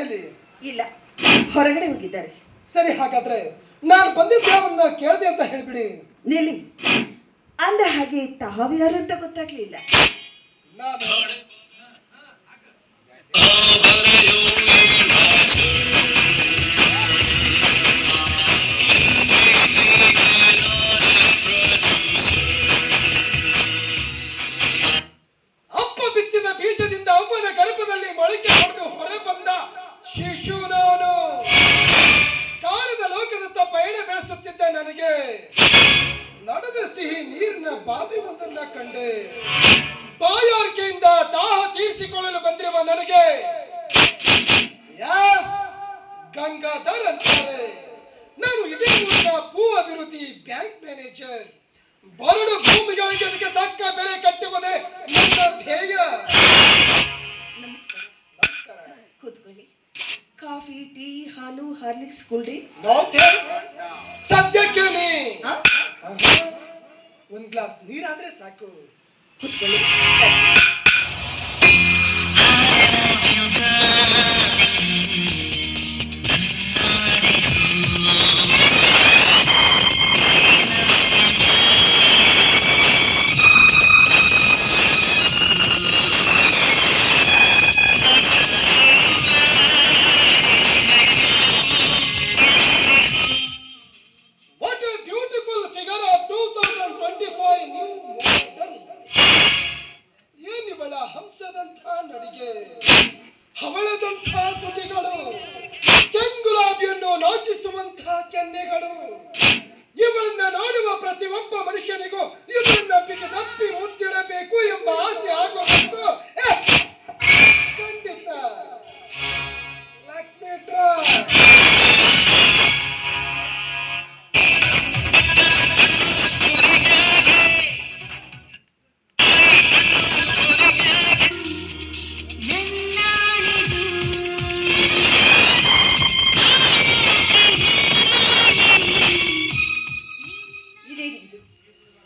ಮನೆಯಲ್ಲಿ? ಇಲ್ಲ, ಹೊರಗಡೆ ಹೋಗಿದ್ದಾರೆ. ಸರಿ, ಹಾಗಾದ್ರೆ ನಾನು ಬಂದಿದ್ದವನ್ನ ಕೇಳಿದೆ ಅಂತ ಹೇಳ್ಬಿಡಿ. ನಿಲ್ಲಿ, ಅಂದ ಹಾಗೆ ತಾವ್ಯಾರು ಅಂತ ಗೊತ್ತಾಗ್ಲಿಲ್ಲ. ನಾನು ಅಪ್ಪ ಬಿತ್ತಿದ ಬೀಜದಿಂದ ಅವ್ವನ ಗರ್ಭದಲ್ಲಿ ಮೊಳಕೆ ಹೊಡೆದು ಹೊರ ಬಂದ ಶಿಶು ನಾನು. ಕಾಲದ ಲೋಕದತ್ತ ಪಯಣ ಬೆಳೆಸುತ್ತಿದ್ದ ನನಗೆ ನಡುವೆ ಸಿಹಿ ನೀರಿನ ಬಾವಿ ಒಂದನ್ನ ಕಂಡೆ. ಬಾಯಾರಿಕೆಯಿಂದ ದಾಹ ತೀರಿಸಿಕೊಳ್ಳಲು ಬಂದಿರುವ ನನಗೆ ಗಂಗಾಧರ್ ಅಂತಾರೆ. ನಾನು ಇದೇ ಊರಿನ ಭೂ ಅಭಿವೃದ್ಧಿ ಬ್ಯಾಂಕ್ ಮ್ಯಾನೇಜರ್. ಬರಡು ಭೂಮಿಗಳಿಗೆ ಅದಕ್ಕೆ ತಕ್ಕ ಬೆಲೆ ಕಟ್ಟುವುದೇ ನನ್ನ ಧ್ಯೇಯ. ನಮಸ್ಕಾರ. ನಮಸ್ಕಾರ. ಕೂತ್ಕೊಳ್ಳಿ. ಕಾಫಿ, ಟೀ, ಹಾಲು, Horlicks, cool drinks? No thanks. ಸದ್ಯಕ್ಕೆ ನೀ ಒಂದ್ ಗ್ಲಾಸ್ ನೀರಾದ್ರೆ ಸಾಕು. ಕೂತ್ಕೊಳ್ಳಿ. ಹಂಸದಂಥ ನಡಿಗೆ, ಹವಳದಂಥ ತುಟಿಗಳು, ಕೆಂಗುಲಾಬಿಯನ್ನು ನಾಚಿಸುವಂತಹ ಕೆನ್ನೆಗಳು. ಇವಳನ್ನ ನೋಡುವ ಪ್ರತಿಯೊಬ್ಬ ಮನುಷ್ಯನಿಗೂ ಇವಳನ್ನ ತಪ್ಪಿ ಮುತ್ತಿಡಬೇಕು ಎಂಬ ಆಸೆ ಆಗೋಬೇಕು. ಖಂಡಿತ.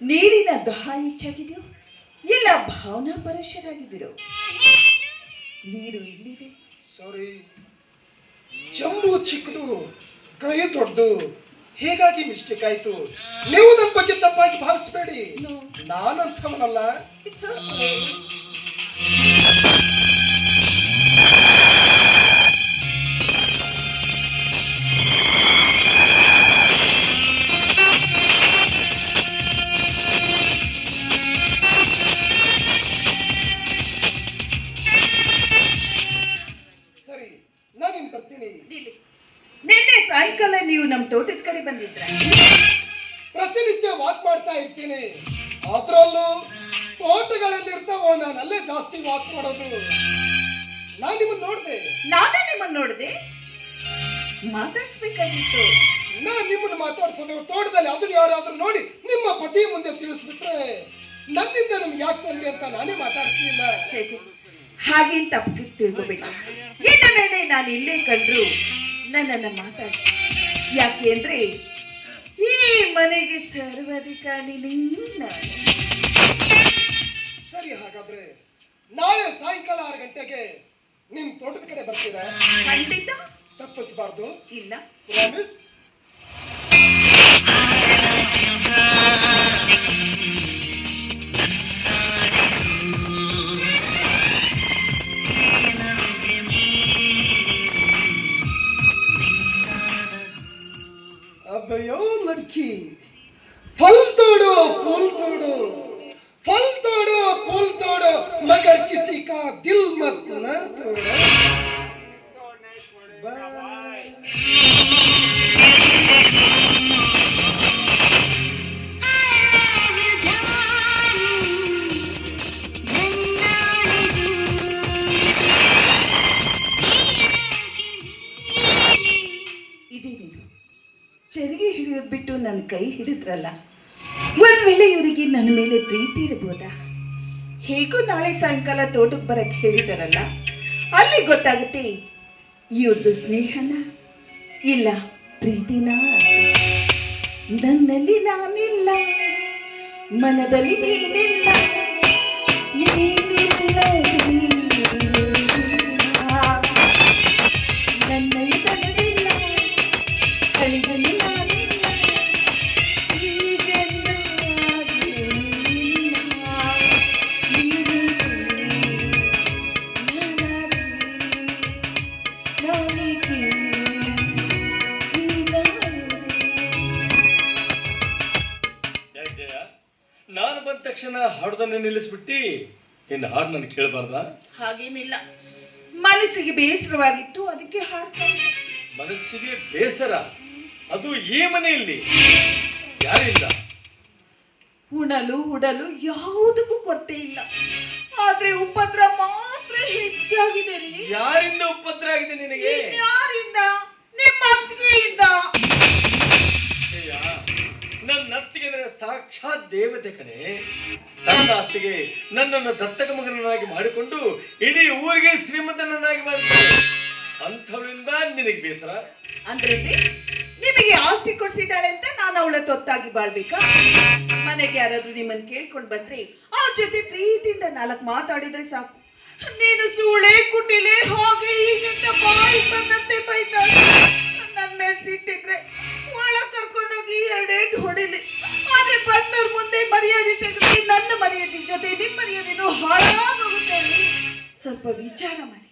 ನೀರಿನ ದಾಹ ಹೆಚ್ಚಾಗಿದೆಯೋ ಇಲ್ಲ ಭಾವನಾ ಪರವಶರಾಗಿದ್ದೀರೋ? ನೀರು ಇಲ್ಲಿದೆ. ಸಾರಿ, ಜಂಬು ಚಿಕ್ಕದು, ಕೈ ದೊಡ್ಡದು, ಹೇಗಾಗಿ ಮಿಸ್ಟೇಕ್ ಆಯ್ತು. ನೀವು ನನ್ನ ಬಗ್ಗೆ ತಪ್ಪಾಗಿ ಭಾವಿಸಬೇಡಿ. ನಾನಂಥವನಲ್ಲ. ನಿನ್ನೆ ಸಾಯಂಕಾಲ ನೀವು ನಮ್ಮ ತೋಟದ ಕಡೆ ಬಂದಿದ್ರ? ಪ್ರತಿನಿತ್ಯ ವಾಕ್ ಮಾಡ್ತಾ ಇರ್ತೀನಿ. ಅದ್ರಲ್ಲೂ ತೋಟಗಳಲ್ಲಿ ಇರ್ತಾವೋ ನಾನಲ್ಲೇ ಜಾಸ್ತಿ ವಾಕ್ ಮಾಡೋದು. ನಾನು ನಿಮ್ಮನ್ನ ನೋಡ್ದೆ. ನಾನೇ ನಿಮ್ಮನ್ನ ನೋಡ್ದೆ. ಮಾತಾಡ್ಸ್ಬೇಕಾಗಿತ್ತು. ನಾನು ನಿಮ್ಮನ್ನ ಮಾತಾಡ್ಸೋದು ತೋಟದಲ್ಲಿ ಅದನ್ನ ಯಾರಾದ್ರೂ ನೋಡಿ ನಿಮ್ಮ ಪತಿ ಮುಂದೆ ತಿಳಿಸ್ಬಿಟ್ರೆ ನನ್ನಿಂದ ನಿಮ್ಗೆ ಯಾಕೆ ತೊಂದ್ರೆ ಅಂತ ನಾನೇ ಮಾತಾಡ್ತಿಲ್ಲ. ಹಾಗೇನ್ ತಪ್ಪು ತಿಳ್ಕೊಬೇಡ. ಇನ್ನ ಮೇಲೆ ನಾನು ಇಲ್ಲೇ ಕಂಡ್ರು ನನ್ನನ್ನ ಮಾತಾಡಿ. ಯಾಕೆ ಅಂದ್ರೆ ಈ ಮನೆಗೆ ಸರ್ವಾಧಿಕಾರಿ ನೀನು. ಸರಿ, ಹಾಗಾದ್ರೆ ನಾಳೆ ಸಾಯಂಕಾಲ 6 ಗಂಟೆಗೆ ನಿಮ್ ತೋಟದ ಕಡೆ ಬರ್ತೀರಾ? ಖಂಡಿತ. ತಪ್ಪಿಸಬಾರ್ದು. ಇಲ್ಲ, ಪ್ರಾಮಿಸ್. अबयो लड़की, फल तोड़ो फूल तोड़ो, फल तोड़ो फूल तोड़ो, मगर किसी का दिल मत न तोड़ो. ಚರಿಗೆ ಹಿಡಿಯೋದು ಬಿಟ್ಟು ನನ್ನ ಕೈ ಹಿಡಿದ್ರಲ್ಲ, ಒಂದ್ ವೇಳೆ ಇವರಿಗೆ ನನ್ನ ಮೇಲೆ ಪ್ರೀತಿ ಇರಬಹುದಾ? ಹೇಗೂ ನಾಳೆ ಸಾಯಂಕಾಲ ತೋಟಕ್ಕೆ ಬರಕ್ಕೆ ಹೇಳಿದಾರಲ್ಲ, ಅಲ್ಲಿ ಗೊತ್ತಾಗುತ್ತೆ ಇವ್ರದ್ದು ಸ್ನೇಹನ ಇಲ್ಲ ಪ್ರೀತಿನ. ನನ್ನಲ್ಲಿ ನಾನಿಲ್ಲ, ಮನದಲ್ಲಿ ನೀನಿಲ್ಲ, ನೀನಿಲ್ಲ. ಹಾಡೋದನ್ನೇ ನಿಲ್ಲಿಸ್ಬಿಟ್ಟು ನಿನ್ನ ಹಾಡು ನಾನು ಕೇಳಬಾರ್ದಾ? ಹಾಗೇನಿಲ್ಲ, ಮನಸ್ಸಿಗೆ ಬೇಸರವಾಗಿತ್ತು, ಅದಕ್ಕೆ ಹಾಡ್ತಾ ಇದ್ದೆ. ಮನಸ್ಸಿಗೆ ಬೇಸರ? ಅದು ಈ ಮನೆಯಲ್ಲಿ ಯಾರಿಂದ? ಉಣಲು ಉಡಲು ಯಾವುದಕ್ಕೂ ಕೊರತೆ ಇಲ್ಲ, ಆದ್ರೆ ಉಪದ್ರ ಮಾತ್ರ ಹೆಚ್ಚಾಗಿದೆ ರೀ. ಯಾರಿಂದ ಉಪದ್ರ ಆಗಿದೆ ನಿನಗೆ? ಯಾರಿಂದ? ನಿಮ್ಮ ಅತ್ತಿಗೆಯಿಂದ. ನನ್ನ ಅತ್ತಿಗೆ ಅಂದ್ರೆ ಸಾಕ್ಷಾತ್ ದೇವತೆ ಕಣೆ. ನನ್ನ ಅತ್ತಿಗೆ ನನ್ನನ್ನು ದತ್ತಕ ಮಗನನ್ನಾಗಿ ಮಾಡಿಕೊಂಡು ಇಡೀ ಊರಿಗೆ ಶ್ರೀಮಂತನನ್ನಾಗಿ ಮಾಡ್ತಾರೆ. ಅಂಥವಳಿಂದ ನಿನಗೆ ಬೇಸರ? ಅಂದ್ರೆ ನಿಮಗೆ ಆಸ್ತಿ ಕೊಡ್ಸಿದ್ದಾಳೆ ಅಂತ ನಾನು ಅವಳ ತೊತ್ತಾಗಿ ಬಾಳ್ಬೇಕಾ? ಮನೆಗೆ ಯಾರಾದ್ರೂ ನಿಮ್ಮನ್ನು ಕೇಳ್ಕೊಂಡು ಬಂದ್ರೆ ಅವ್ರ ಜೊತೆ ಪ್ರೀತಿಯಿಂದ 4 ಮಾತಾಡಿದ್ರೆ ಸಾಕು. ನೀನು ಸೂಳೆ ಕುಟಿಲೆ ಹಾಗೆ ಹೀಗೆ ಬಾಯಿ ಬಂದಂತೆ ಬೈತಾಳೆ. ನನ್ನ ಮೇಲೆ ಸಿಟ್ಟಿದ್ರೆ ಒಳ ಕರ್ಕೊಂಡೋಗಿ 2 ಹೊಡಿಲಿ. ಹಾಗೆ ಬಂದವ್ರ ಮುಂದೆ ಮರ್ಯಾದೆ ತೆಗೆದು ನನ್ನ ಮರ್ಯಾದೆ ಜೊತೆ ನಿಮ್ಮ ಮರ್ಯಾದೆನೂ ಹಾಳಾಗೋಗುತ್ತೆ. ಸ್ವಲ್ಪ ವಿಚಾರ ಮಾಡಿ.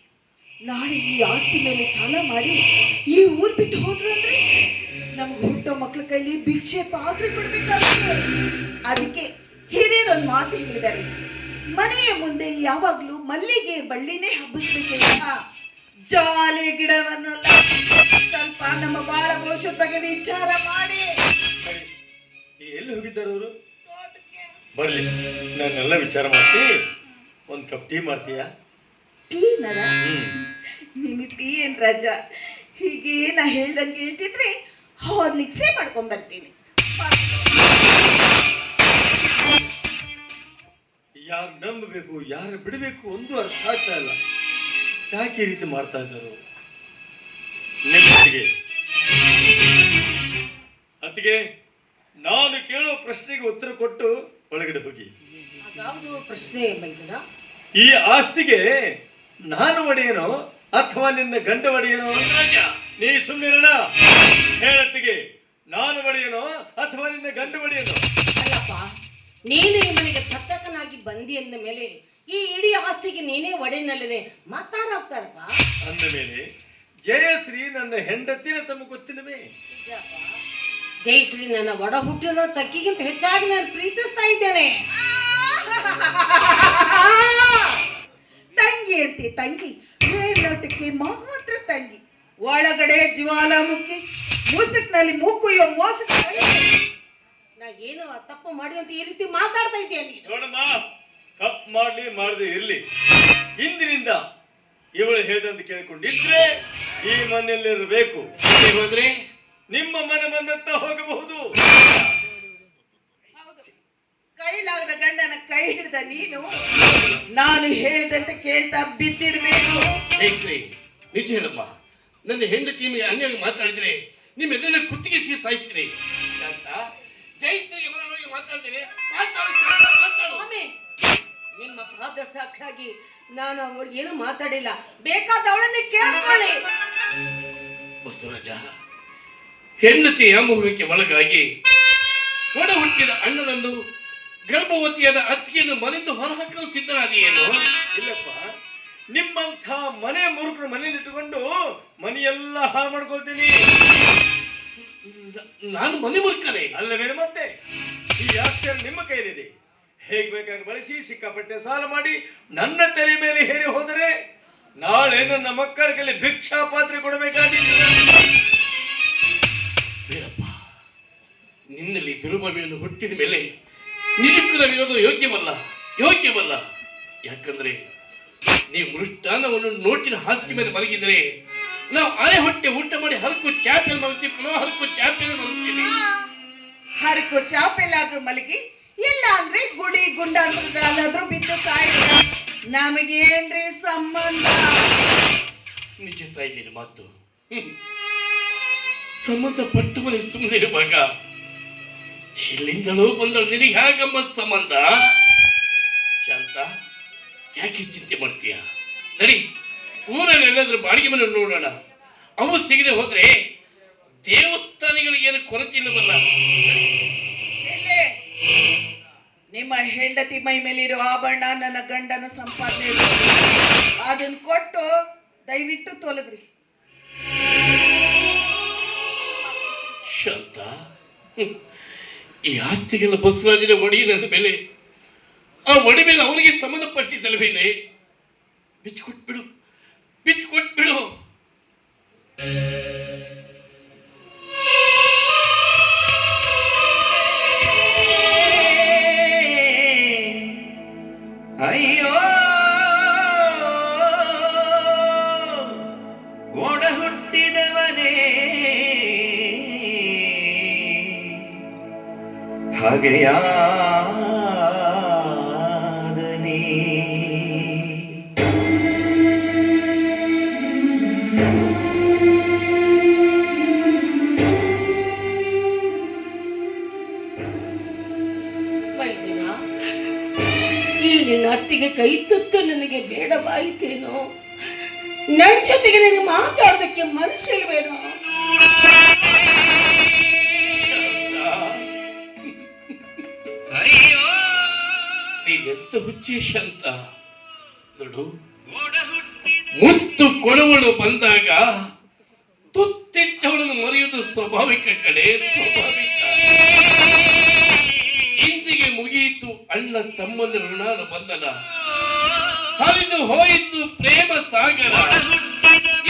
ನಾಳೆ ಈ ಆಸ್ತಿ ಮೇಲೆ ಸಾಲ ಮಾಡಿ ಈ ಊರ್ ಬಿಟ್ಟು ಹೋದ್ರು ಅಂದ್ರೆ ನಮ್ಗೆ ಹುಟ್ಟೋ ಮಕ್ಳ ಕೈಲಿ ಭಿಕ್ಷೆ ಪಾತ್ರೆ ಕೊಡ್ಬೇಕಾಗುತ್ತೆ. ಅದಕ್ಕೆ ಹಿರಿಯರೊಂದು ಮಾತು ಹೇಳಿದ್ದಾರೆ, ಮನೆಯ ಮುಂದೆ ಯಾವಾಗ್ಲೂ ಮಲ್ಲಿಗೆ ಬಳ್ಳಿನೇ ಹಬ್ಬಿಸ್ಬೇಕಿಲ್ಲ, ಜಾಲಿ ಗಿಡವನ್ನಲ್ಲ. ಸ್ವಲ್ಪ ನಮ್ಮ ಬಾಳ ಭವಿಷ್ಯದ ಬಗ್ಗೆ ವಿಚಾರ ಮಾಡಿ. ಎಲ್ಲಿ ಹೋಗಿದ್ದಾರೆ ಅವರು? ಬರ್ಲಿ, ನಾನೆಲ್ಲ ವಿಚಾರ ಮಾಡ್ತೀನಿ. ಒಂದು ಕಪ್ ಟೀ ಮಾಡ್ತೀಯಾ? ಟೀ ನರ? ನಿಮಗೆ ಟೀ ಏನ್ ರಜಾ? ಹೀಗೆ ನಾ ಹೇಳ್ದಂಗೆ ಹೇಳ್ತಿದ್ರೆ ಹಾರ್ಲಿಕ್ಸೇ ಮಾಡ್ಕೊಂಡ್ ಬರ್ತೀನಿ. ಯಾರು ನಂಬಬೇಕು, ಯಾರು ಬಿಡಬೇಕು ಒಂದು ಅರ್ಥ ಆಗ್ತಾ ಇಲ್ಲ. ಯಾಕೆ ಈ ರೀತಿ ಮಾಡ್ತಾ ಇದ್ದಾರೆ? ಅತ್ತಿಗೆ, ನಾನು ಕೇಳೋ ಪ್ರಶ್ನೆಗೆ ಉತ್ತರ ಕೊಟ್ಟು ಒಳಗಡೆ ಹೋಗಿ. ಪ್ರಶ್ನೆ ಈ ಆಸ್ತಿಗೆ ನಾನು ಒಡೆಯನೋ ಅಥವಾ ನಿನ್ನ ಗಂಡ ಒಡೆಯನೋ? ನೀ ಸುಮ್ಮನಿರೋಣ. ಹೇಳತ್ತಿಗೆ, ನಾನು ಒಡೆಯನೋ ಅಥವಾ ನಿನ್ನ ಗಂಡ ಒಡೆಯನೋ? ಅಲ್ಲಪ್ಪ, ನೀನು ಈ ಮನೆಗೆ ದತ್ತಕನಾಗಿ ಬಂದಿ ಅಂದ ಮೇಲೆ ಈ ಇಡೀ ಆಸ್ತಿಗೆ ನೀನೇ ಒಡೆನಲ್ಲದೆ ಮಾತಾಡ್ತಾರಪ್ಪ. ಅಂದ ಮೇಲೆ ಜಯಶ್ರೀ ನನ್ನ ಹೆಂಡತಿನ ತಮ್ಮ ಗೊತ್ತಿಲ್ಲವೇ? ಜಯಶ್ರೀ ನನ್ನ ಒಡ ಹುಟ್ಟಿನ ತಕ್ಕಿಗಿಂತ ಹೆಚ್ಚಾಗಿ ನಾನು ಪ್ರೀತಿಸ್ತಾ ಇದ್ದೇನೆ. ತಂಗಿ ಅಂತೆ ತಂಗಿ, ಮೇಲ್ನೋಟಕ್ಕೆ ಮಾತ್ರ ತಂಗಿ, ಒಳಗಡೆ ಜ್ವಾಲಾಮುಖಿ, ಮುಸುಕ್ನಲ್ಲಿ ಮೂಕುಯ್ಯೋ ಮೋಸ. ನಾ ಏನು ತಪ್ಪು ಮಾಡಿ ಅಂತ ಈ ರೀತಿ ಮಾತಾಡ್ತಾ ಇದ್ದೀಯ ನೀನು? ನೋಡಮ್ಮ, ತಪ್ಪು ಮಾಡ್ಲಿ ಮಾಡದೆ ಇರ್ಲಿ, ಇಂದಿನಿಂದ ಇವಳು ಹೇಳಿದಂತ ಕೇಳಿಕೊಂಡಿದ್ರೆ ಈ ಮನೆಯಲ್ಲಿರಬೇಕು. ಹೋದ್ರೆ ನಿಮ್ಮ ಮನೆ ಬಂದಂತ ಹೋಗಬಹುದು. ಕೈಲಾಗದ ಗಂಡನ ಕೈ ಹಿಡ್ದ ನೀನು ನಾನು ಹೇಳಿದಂತೆ ಕೇಳ್ತಾ ಬಿದ್ದಿರ್ಬೇಕು. ನಿಜ ಹೇಳಮ್ಮ, ನನ್ನ ಹೆಂಡತಿ ನಿಮಗೆ ಅನ್ಯಾಯ ಮಾತಾಡಿದ್ರೆ ನಿಮ್ಮ ಎದುರಿನ ಕುತ್ತಿಗೆ ಸಾಯ್ತೀನಿ ಅಂತ ಜೈತ್ರಿಗೆ ಮಾತಾಡ್ತೀನಿ. ನಿಮ್ಮ ಪಾದ ಸಾಕ್ಷಾಗಿ ನಾನು ಅವ್ರಿಗೆ ಏನು ಮಾತಾಡಿಲ್ಲ, ಬೇಕಾದ ಅವಳನ್ನೇ ಕೇಳ್ಕೊಳ್ಳಿ. ಬಸವರಾಜ, ಹೆಂಡತಿಯ ಮಗುವಿಗೆ ಒಳಗಾಗಿ ಒಡ ಹುಟ್ಟಿದ ಅಣ್ಣನನ್ನು ಗರ್ಭವತಿಯಾದ ಅತ್ತಿಗೆಯನ್ನು ಮನೆಯಿಂದ ಹೊರಹಾಕಲು ಸಿದ್ಧನಾದಿಯೇನು? ಇಲ್ಲಪ್ಪ, ನಿಮ್ಮಂಥ ಮನೆ ಮುರುಕರು ಮನೇಲಿ ಇಟ್ಟುಕೊಂಡು ಮನೆಯೆಲ್ಲ ಹಾಳು ಮಾಡ್ಕೊಳ್ತೀನಿ. ನಾನು ಮನೆ ಮುರುಕನೆ ಅಲ್ಲವೇನು? ಮತ್ತೆ ಈ ಆಸ್ತಿ ನಿಮ್ಮ ಕೈಲಿದೆ. ಹೇಗೆ ಬೇಕಾಗಿ ಬಳಸಿ ಸಿಕ್ಕಾಪಟ್ಟೆ ಸಾಲ ಮಾಡಿ ನನ್ನ ತಲೆ ಮೇಲೆ ಹೇರಿ ಹೋದರೆ ನಾಳೆ ನನ್ನ ಮಕ್ಕಳ ಕೈಲಿ ಭಿಕ್ಷಾ ಪಾತ್ರೆ ಕೊಡಬೇಕಾಗಿತ್ತು. ಬೇಡಪ್ಪ, ನಿನ್ನಲ್ಲಿ ದುರ್ಭಾವಿಯನ್ನು ಹುಟ್ಟಿದ ಮೇಲೆ ನಿರೀಕ್ಷಣವಿರೋದು ಯೋಗ್ಯವಲ್ಲ. ಯಾಕಂದ್ರೆ ನೀವು ಮೃಷ್ಟಾನ್ನವನ್ನು ನೋಟಿನ ಹಾಸಿಗೆ ಮೇಲೆ ಮಲಗಿದರೆ ನಾವು ಅರೆ ಹೊಟ್ಟೆ ಊಟ ಮಾಡಿ ಹರಕು ಚಾಪೆಲ್ ಮಲಗ್ತೀವಿ, ಪುನಃ ಹರಕು ಚಾಪೆಲ್ ಮಲಗ್ತೀವಿ. ಹರಕು ಚಾಪೆಲ್ಲಾದ್ರೂ ಮಲಗಿ, ಇಲ್ಲ ಅಂದ್ರೆ ಗುಡಿ ಗುಂಡಾದ್ರೂ ಬಿದ್ದು ಸಾಯಿಲ್ಲ. ನಮಗೇನ್ರಿ ಸಂಬಂಧ? ನಿಜ ತಾಯಿ ನಿನ್ನ ಮಾತು. ಸಂಬಂಧ ಪಟ್ಟು ಮನೆ ಸುಮ್ಮನಿರುವಾಗ ಎಲ್ಲಿಂದಲೂ ಬಂದಳು ನಿನಗೆ ಹೇಗಮ್ಮ ಸಂಬಂಧ? ಶಾಂತ, ಯಾಕೆ ಚಿಂತೆ ಮಾಡ್ತೀಯ? ನಡಿ, ಊರಲ್ಲಿ ಎಲ್ಲಾದ್ರೂ ಬಾಡಿಗೆ ಮನೆ ನೋಡೋಣ. ಅವು ಸಿಗದೆ ಹೋದ್ರೆ ದೇವಸ್ಥಾನಗಳಿಗೆ ಏನು ಕೊರತೆ ಇಲ್ಲವಲ್ಲ. ನಿಮ್ಮ ಹೆಂಡತಿ ಮೈ ಮೇಲಿರೋ ಆಭರಣ ನನ್ನ ಗಂಡನ ಸಂಪಾದನೆ, ಅದನ್ನ ಕೊಟ್ಟು ದಯವಿಟ್ಟು ತೊಲಗ್ರಿ. ಶಾಂತ, ಈ ಆಸ್ತಿಗೆಲ್ಲ ಬಸವರಾಜನ ಒಡೆಯನದ ಮೇಲೆ ಆ ಒಡವೆನ ಅವನಿಗೆ ಸಂಬಂಧಪಟ್ಟಿದ್ದಲ್ವೇನೆ? ಬಿಚ್ಕೊಟ್ಬಿಡು, ಬಿಚ್ಕೊಟ್ಬಿಡು. ಅಯ್ಯೋ ಒಡ ಹುಟ್ಟಿದವನೇ ಹಾಗೆಯಾದನೇ. ಮೈದಿನ, ಈ ನಿನ್ನ ಅತ್ತಿಗೆ ಕೈ ತುತ್ತು ನನಗೆ ಬೇಡವಾಯಿತೇನೋ? ನನ್ನ ಜೊತೆಗೆ ನಿನಗೆ ಮಾತಾಡೋದಕ್ಕೆ ಮನಸ್ಸಿಲ್ವೇನೋ? ನೀನೆಂತ ಹುಚ್ಚಿ ಶಾಂತ. ನೋಡು, ಮುತ್ತು ಕೊಡುವಳು ಬಂದಾಗ ತುತ್ತಿಟ್ಟವಳನ್ನು ಮರೆಯುವುದು ಸ್ವಾಭಾವಿಕ ಕಡೆ, ಸ್ವಾಭಾವಿಕ. ಇಂದಿಗೆ ಮುಗಿಯಿತು ಅಣ್ಣ ತಮ್ಮಂದಿರ ಋಣಾನ ಬಂಧನ, ಹರಿದು ಹೋಯಿತು ಪ್ರೇಮ ಸಾಗರ.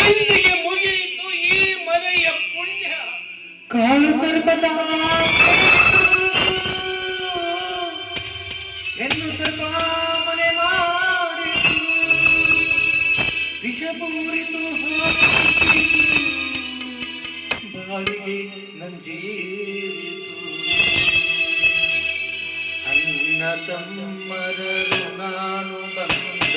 ಇಂದಿಗೆ ಮುಗಿಯಿತು ಈ ಮನೆಯ ಪುಣ್ಯ. ಕಾಳು ಸರ್ಪದ ಹೆಣ್ಣು ಸರ್ಪ ಮನೆ ಮಾಡಿತು, ವಿಷಪೂರಿತು ಬಾಳಿಗೆ ನಂಜೀರಿತು. ಅನ್ನ ತಮ್ಮರರು ನಾನು ಬಂದ